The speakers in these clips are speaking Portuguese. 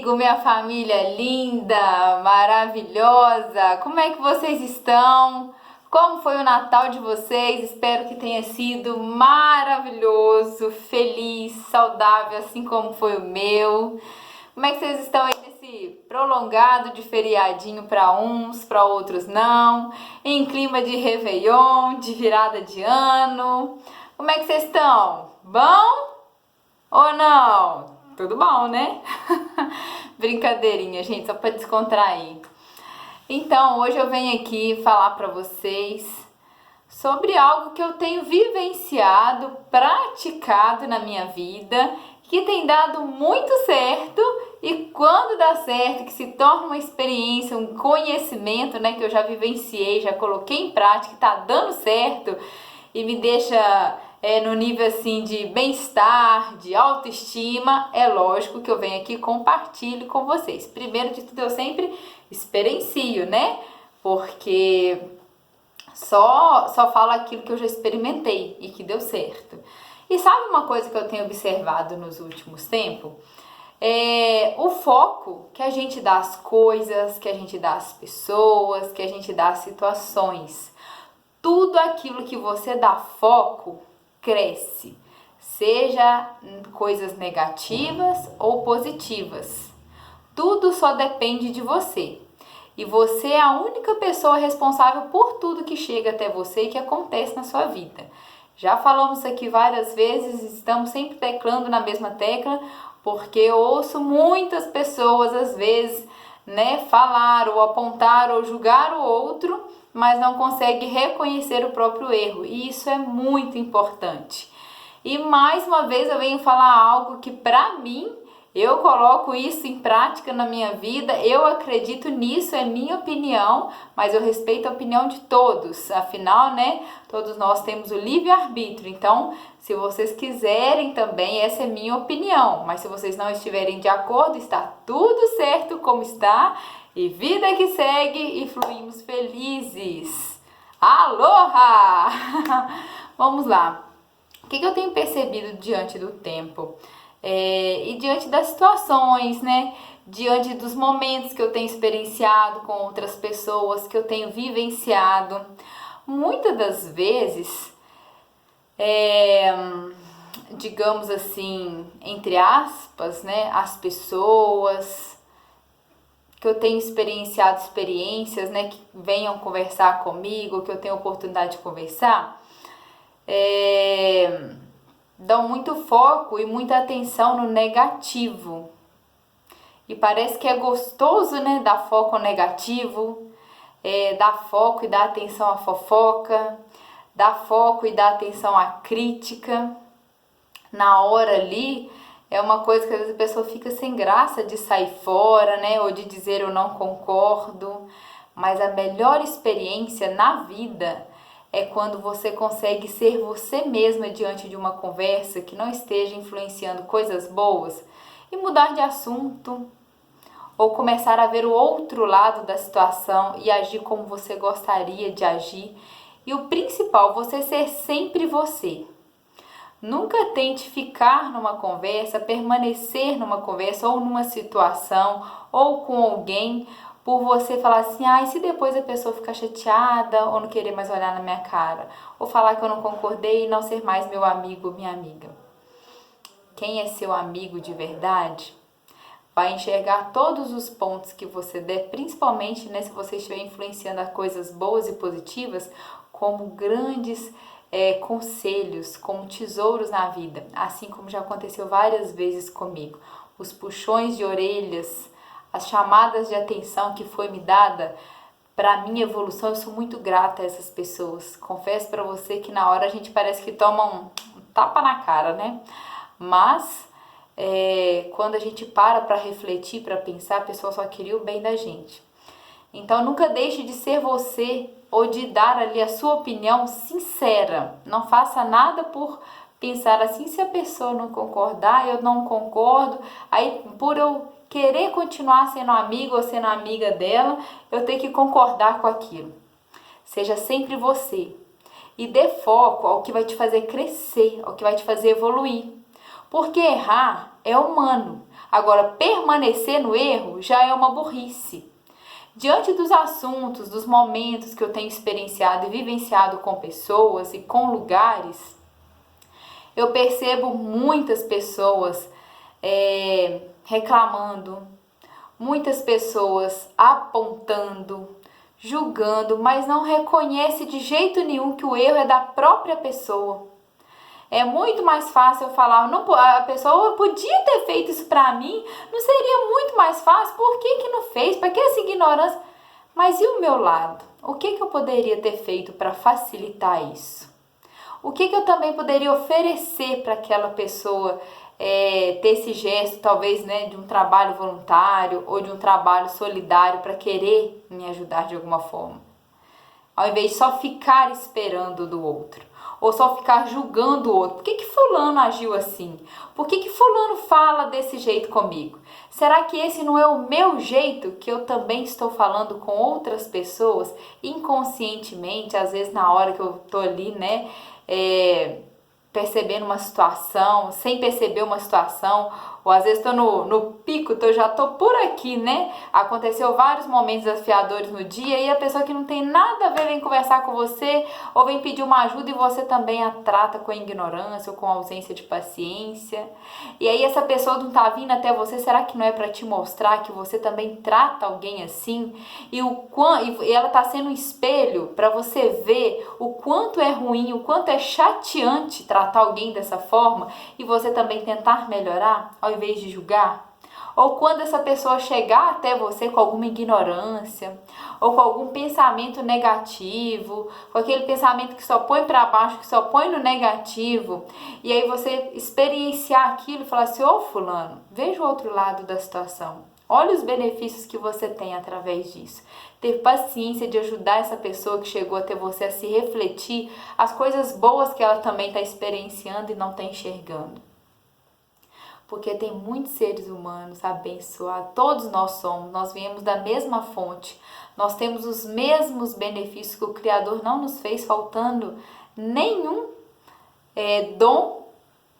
amigo, minha família linda, maravilhosa, como é que vocês estão? Como foi o Natal de vocês? Espero que tenha sido maravilhoso, feliz, saudável, assim como foi o meu. Como é que vocês estão aí nesse prolongado de feriadinho para uns, para outros não? Em clima de Réveillon, de virada de ano. Como é que vocês estão? Bom ou não? Tudo bom, né? Brincadeirinha, gente, só para descontrair. Então, hoje eu venho aqui falar para vocês sobre algo que eu tenho vivenciado, praticado na minha vida, que tem dado muito certo e quando dá certo, que se torna uma experiência, um conhecimento, né, que eu já vivenciei, já coloquei em prática, tá dando certo e me deixa no nível assim de bem-estar, de autoestima, é lógico que eu venho aqui e compartilho com vocês. Primeiro de tudo, eu sempre experiencio, né? Porque só falo aquilo que eu já experimentei e que deu certo. E sabe uma coisa que eu tenho observado nos últimos tempos? É o foco que a gente dá às coisas, que a gente dá às pessoas, que a gente dá às situações. Tudo aquilo que você dá foco cresce, seja coisas negativas ou positivas. Tudo só depende de você. E você é a única pessoa responsável por tudo que chega até você e que acontece na sua vida. Já falamos aqui várias vezes, estamos sempre teclando na mesma tecla, porque eu ouço muitas pessoas às vezes, né, falar ou apontar ou julgar o outro, mas não consegue reconhecer o próprio erro, e isso é muito importante. E mais uma vez eu venho falar algo que para mim, eu coloco isso em prática na minha vida, eu acredito nisso, é minha opinião, mas eu respeito a opinião de todos, afinal, né, todos nós temos o livre-arbítrio, então, se vocês quiserem também, essa é minha opinião, mas se vocês não estiverem de acordo, está tudo certo como está, e vida que segue e fluímos felizes. Aloha! Vamos lá. O que eu tenho percebido diante do tempo? E diante das situações, né? Diante dos momentos que eu tenho experienciado com outras pessoas, que eu tenho vivenciado. Muitas das vezes, digamos assim, entre aspas, né? As pessoas que eu tenho experienciado experiências, né? Que venham conversar comigo, que eu tenho oportunidade de conversar, dão muito foco e muita atenção no negativo. E parece que é gostoso, né, dar foco ao negativo, dar foco e dar atenção à fofoca, dar foco e dar atenção à crítica. Na hora ali, é uma coisa que às vezes a pessoa fica sem graça de sair fora, né, ou de dizer eu não concordo. Mas a melhor experiência na vida é quando você consegue ser você mesma diante de uma conversa que não esteja influenciando coisas boas e mudar de assunto ou começar a ver o outro lado da situação e agir como você gostaria de agir. E o principal, você ser sempre você. Nunca tente ficar numa conversa, permanecer numa conversa ou numa situação ou com alguém por você falar assim, e se depois a pessoa ficar chateada ou não querer mais olhar na minha cara, ou falar que eu não concordei e não ser mais meu amigo ou minha amiga. Quem é seu amigo de verdade vai enxergar todos os pontos que você der, principalmente, né, se você estiver influenciando as coisas boas e positivas, como grandes conselhos, como tesouros na vida, assim como já aconteceu várias vezes comigo. Os puxões de orelhas, as chamadas de atenção que foi me dada para a minha evolução, eu sou muito grata a essas pessoas. Confesso para você que na hora a gente parece que toma um tapa na cara, né? Mas quando a gente para refletir, para pensar, a pessoa só queria o bem da gente. Então nunca deixe de ser você ou de dar ali a sua opinião sincera. Não faça nada por pensar assim, se a pessoa não concordar, eu não concordo, aí por eu querer continuar sendo amigo ou sendo amiga dela, eu tenho que concordar com aquilo. Seja sempre você e dê foco ao que vai te fazer crescer, ao que vai te fazer evoluir. Porque errar é humano. Agora, permanecer no erro já é uma burrice. Diante dos assuntos, dos momentos que eu tenho experienciado e vivenciado com pessoas e com lugares, eu percebo muitas pessoas reclamando, muitas pessoas apontando, julgando, mas não reconhece de jeito nenhum que o erro é da própria pessoa. É muito mais fácil eu falar, não, a pessoa podia ter feito isso pra mim, não seria muito mais fácil? Por que não fez? Para que essa ignorância? Mas e o meu lado? O que eu poderia ter feito para facilitar isso? O que eu também poderia oferecer para aquela pessoa ter esse gesto, talvez, né, de um trabalho voluntário ou de um trabalho solidário para querer me ajudar de alguma forma? Ao invés de só ficar esperando do outro, ou só ficar julgando o outro. Por que fulano agiu assim? Por que fulano fala desse jeito comigo? Será que esse não é o meu jeito que eu também estou falando com outras pessoas, inconscientemente, às vezes na hora que eu tô ali, né, percebendo uma situação, sem perceber uma situação, ou às vezes estou no pico, já estou por aqui, né? Aconteceu vários momentos desafiadores no dia e a pessoa que não tem nada a ver vem conversar com você ou vem pedir uma ajuda e você também a trata com ignorância ou com ausência de paciência. E aí essa pessoa não está vindo até você, será que não é para te mostrar que você também trata alguém assim? E ela está sendo um espelho para você ver o quanto é ruim, o quanto é chateante tratar alguém dessa forma e você também tentar melhorar ao invés de julgar? Ou quando essa pessoa chegar até você com alguma ignorância, ou com algum pensamento negativo, com aquele pensamento que só põe para baixo, que só põe no negativo, e aí você experienciar aquilo e falar assim, ô fulano, veja o outro lado da situação. Olha os benefícios que você tem através disso. Ter paciência de ajudar essa pessoa que chegou até você a se refletir as coisas boas que ela também está experienciando e não está enxergando. Porque tem muitos seres humanos abençoados, todos nós somos, nós viemos da mesma fonte, nós temos os mesmos benefícios que o Criador não nos fez faltando nenhum dom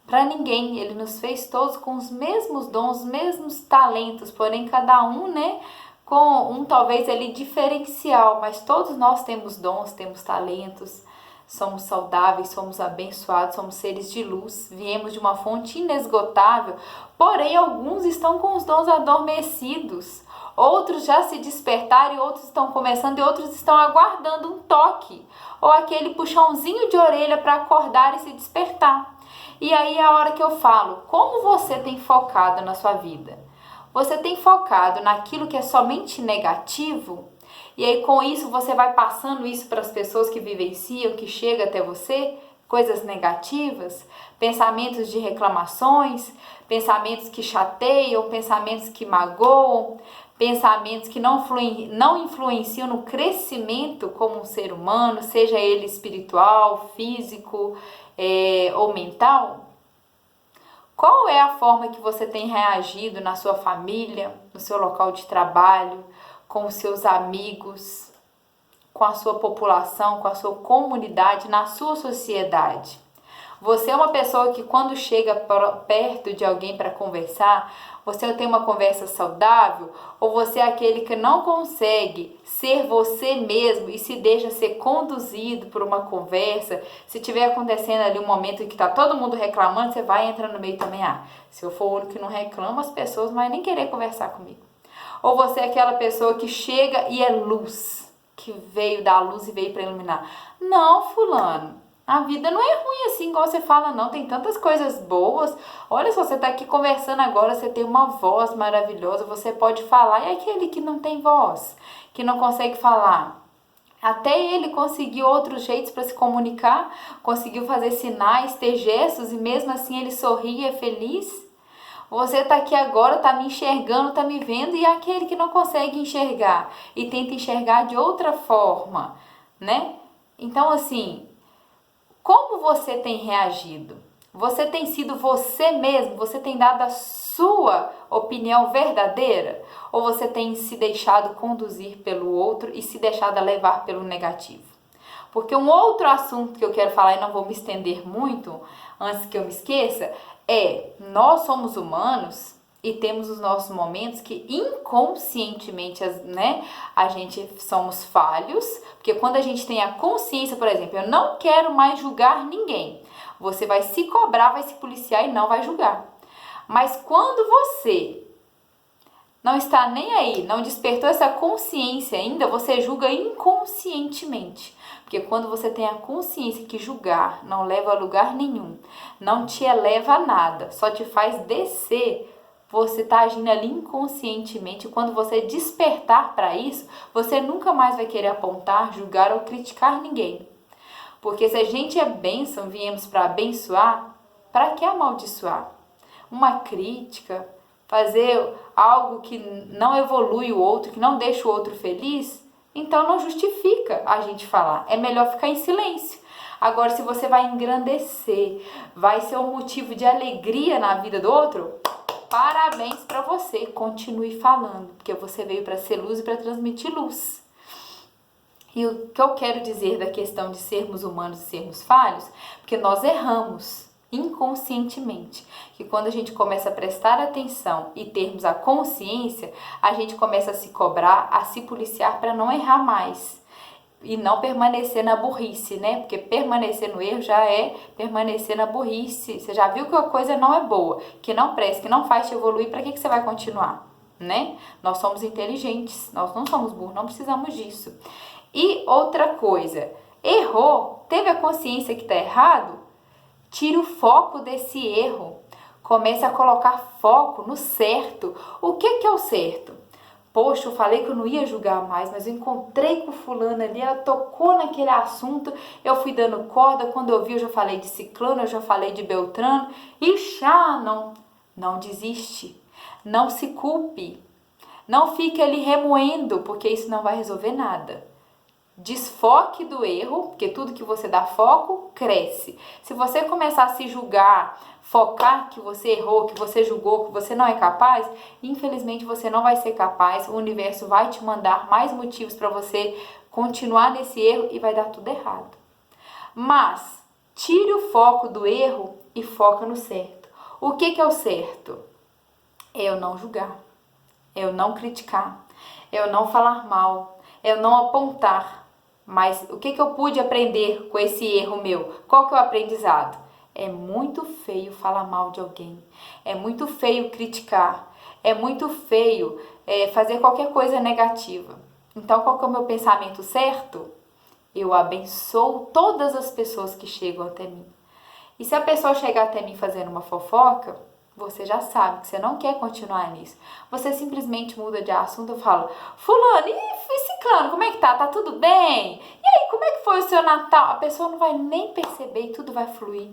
para ninguém. Ele nos fez todos com os mesmos dons, os mesmos talentos, porém cada um, né, com um talvez ali diferencial, mas todos nós temos dons, temos talentos. Somos saudáveis, somos abençoados, somos seres de luz, viemos de uma fonte inesgotável, porém alguns estão com os dons adormecidos, outros já se despertaram e outros estão começando e outros estão aguardando um toque, ou aquele puxãozinho de orelha para acordar e se despertar. E aí é a hora que eu falo, como você tem focado na sua vida? Você tem focado naquilo que é somente negativo? E aí com isso você vai passando isso para as pessoas que vivenciam, que chegam até você, coisas negativas, pensamentos de reclamações, pensamentos que chateiam, pensamentos que magoam, pensamentos que não influenciam no crescimento como um ser humano, seja ele espiritual, físico ou mental. Qual é a forma que você tem reagido na sua família, no seu local de trabalho, com os seus amigos, com a sua população, com a sua comunidade, na sua sociedade? Você é uma pessoa que quando chega perto de alguém para conversar, você tem uma conversa saudável? Ou você é aquele que não consegue ser você mesmo e se deixa ser conduzido por uma conversa? Se estiver acontecendo ali um momento em que está todo mundo reclamando, você vai entrar no meio também. Se eu for o único que não reclama, as pessoas não vão nem querer conversar comigo. Ou você é aquela pessoa que chega e é luz, que veio da luz e veio para iluminar? Não, fulano, a vida não é ruim assim igual você fala, não. Tem tantas coisas boas. Olha, se você está aqui conversando agora, você tem uma voz maravilhosa, você pode falar. E aquele que não tem voz, que não consegue falar? Até ele conseguiu outros jeitos para se comunicar, conseguiu fazer sinais, ter gestos e mesmo assim ele sorri e é feliz. Você está aqui agora, está me enxergando, está me vendo, e aquele que não consegue enxergar e tenta enxergar de outra forma, né? Então, assim, como você tem reagido? Você tem sido você mesmo? Você tem dado a sua opinião verdadeira? Ou você tem se deixado conduzir pelo outro e se deixado levar pelo negativo? Porque um outro assunto que eu quero falar e não vou me estender muito, antes que eu me esqueça, nós somos humanos e temos os nossos momentos que inconscientemente, né, a gente somos falhos, porque quando a gente tem a consciência, por exemplo, eu não quero mais julgar ninguém, você vai se cobrar, vai se policiar e não vai julgar. Mas quando você não está nem aí, não despertou essa consciência ainda, você julga inconscientemente. Porque quando você tem a consciência que julgar não leva a lugar nenhum, não te eleva a nada, só te faz descer, você está agindo ali inconscientemente. Quando você despertar para isso, você nunca mais vai querer apontar, julgar ou criticar ninguém. Porque se a gente é bênção, viemos para abençoar, para que amaldiçoar? Uma crítica, fazer algo que não evolui o outro, que não deixa o outro feliz, então não justifica a gente falar. É melhor ficar em silêncio. Agora, se você vai engrandecer, vai ser um motivo de alegria na vida do outro, parabéns para você. Continue falando, porque você veio para ser luz e para transmitir luz. E o que eu quero dizer da questão de sermos humanos e sermos falhos, porque nós erramos inconscientemente, que quando a gente começa a prestar atenção e termos a consciência, a gente começa a se cobrar, a se policiar para não errar mais e não permanecer na burrice, né? Porque permanecer no erro já é permanecer na burrice. Você já viu que a coisa não é boa, que não presta, que não faz te evoluir, para que você vai continuar, né? Nós somos inteligentes, nós não somos burros, não precisamos disso. E outra coisa, errou, teve a consciência que está errado, tira o foco desse erro. Comece a colocar foco no certo. O que é o certo? Poxa, eu falei que eu não ia julgar mais, mas eu encontrei com fulano ali, ela tocou naquele assunto, eu fui dando corda, quando eu vi eu já falei de ciclano, eu já falei de beltrano, e não desiste, não se culpe, não fique ali remoendo, porque isso não vai resolver nada. Desfoque do erro, porque tudo que você dá foco, cresce. Se você começar a se julgar, focar que você errou, que você julgou, que você não é capaz, infelizmente você não vai ser capaz, o universo vai te mandar mais motivos para você continuar nesse erro e vai dar tudo errado. Mas, tire o foco do erro e foca no certo. O que é o certo? É eu não julgar, é eu não criticar, é eu não falar mal, é eu não apontar. Mas o que eu pude aprender com esse erro meu? Qual que é o aprendizado? É muito feio falar mal de alguém. É muito feio criticar. É muito feio fazer qualquer coisa negativa. Então, qual que é o meu pensamento certo? Eu abençoo todas as pessoas que chegam até mim. E se a pessoa chegar até mim fazendo uma fofoca, você já sabe que você não quer continuar nisso. Você simplesmente muda de assunto e fala: fulano, e ciclano, como é que tá? Tá tudo bem? E aí, como é que foi o seu Natal? A pessoa não vai nem perceber e tudo vai fluir.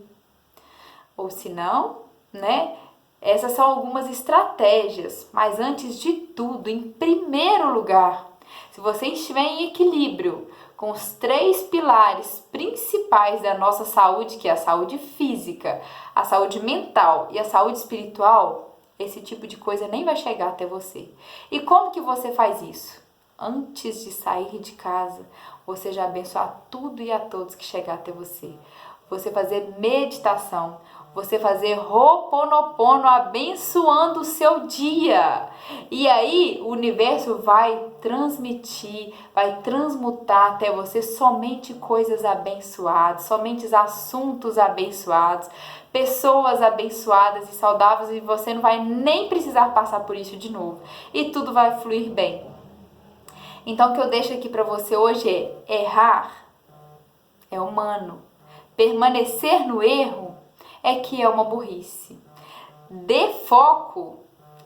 Ou se não, né? Essas são algumas estratégias. Mas antes de tudo, em primeiro lugar, se você estiver em equilíbrio com os 3 pilares principais da nossa saúde, que é a saúde física, a saúde mental e a saúde espiritual, esse tipo de coisa nem vai chegar até você. E como que você faz isso? Antes de sair de casa, você já abençoar tudo e a todos que chegar até você. Você fazer meditação, você fazer Ho'oponopono, abençoando o seu dia. E aí o universo vai transmitir, vai transmutar até você somente coisas abençoadas, somente assuntos abençoados, pessoas abençoadas e saudáveis, e você não vai nem precisar passar por isso de novo. E tudo vai fluir bem. Então o que eu deixo aqui para você hoje é: errar é humano. Permanecer no erro é que é uma burrice. Dê foco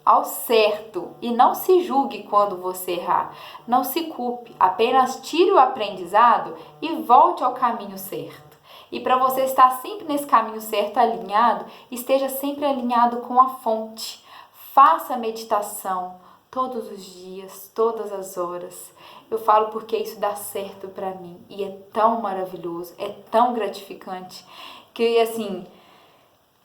ao certo e não se julgue quando você errar. Não se culpe, apenas tire o aprendizado e volte ao caminho certo. E para você estar sempre nesse caminho certo, alinhado, esteja sempre alinhado com a fonte. Faça meditação todos os dias, todas as horas. Eu falo porque isso dá certo para mim e é tão maravilhoso, é tão gratificante que assim,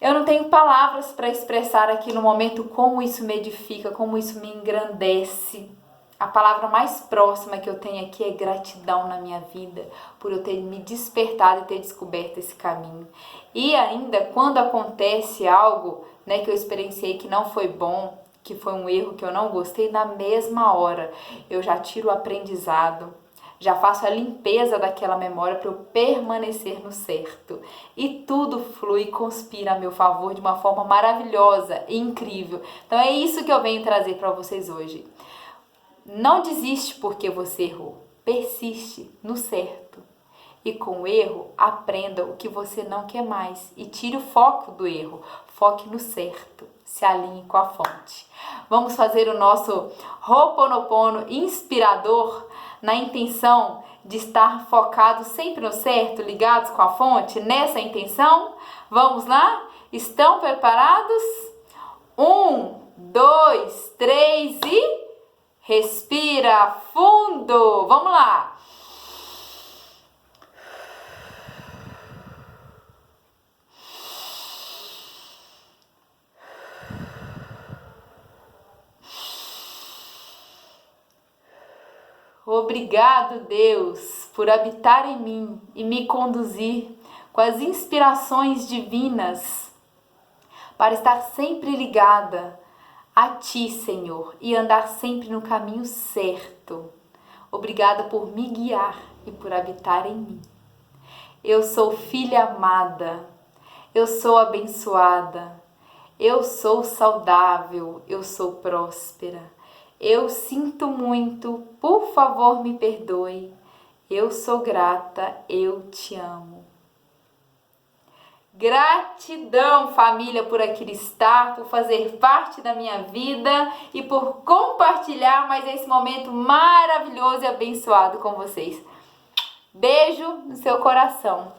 eu não tenho palavras para expressar aqui no momento como isso me edifica, como isso me engrandece. A palavra mais próxima que eu tenho aqui é gratidão na minha vida, por eu ter me despertado e ter descoberto esse caminho. E ainda quando acontece algo, né, que eu experienciei que não foi bom, que foi um erro que eu não gostei, na mesma hora eu já tiro o aprendizado, já faço a limpeza daquela memória para eu permanecer no certo. E tudo flui e conspira a meu favor de uma forma maravilhosa e incrível. Então é isso que eu venho trazer para vocês hoje. Não desiste porque você errou. Persiste no certo. E com o erro, aprenda o que você não quer mais. E tire o foco do erro. Foque no certo. Se alinhe com a fonte. Vamos fazer o nosso Ho'oponopono inspirador na intenção de estar focado sempre no certo, ligados com a fonte, nessa intenção? Vamos lá? Estão preparados? 1, 2, 3 e respira fundo. Vamos lá. Obrigado, Deus, por habitar em mim e me conduzir com as inspirações divinas para estar sempre ligada a Ti, Senhor, e andar sempre no caminho certo. Obrigada por me guiar e por habitar em mim. Eu sou filha amada, eu sou abençoada, eu sou saudável, eu sou próspera. Eu sinto muito, por favor me perdoe. Eu sou grata, eu te amo. Gratidão, família, por aqui estar, por fazer parte da minha vida e por compartilhar mais esse momento maravilhoso e abençoado com vocês. Beijo no seu coração.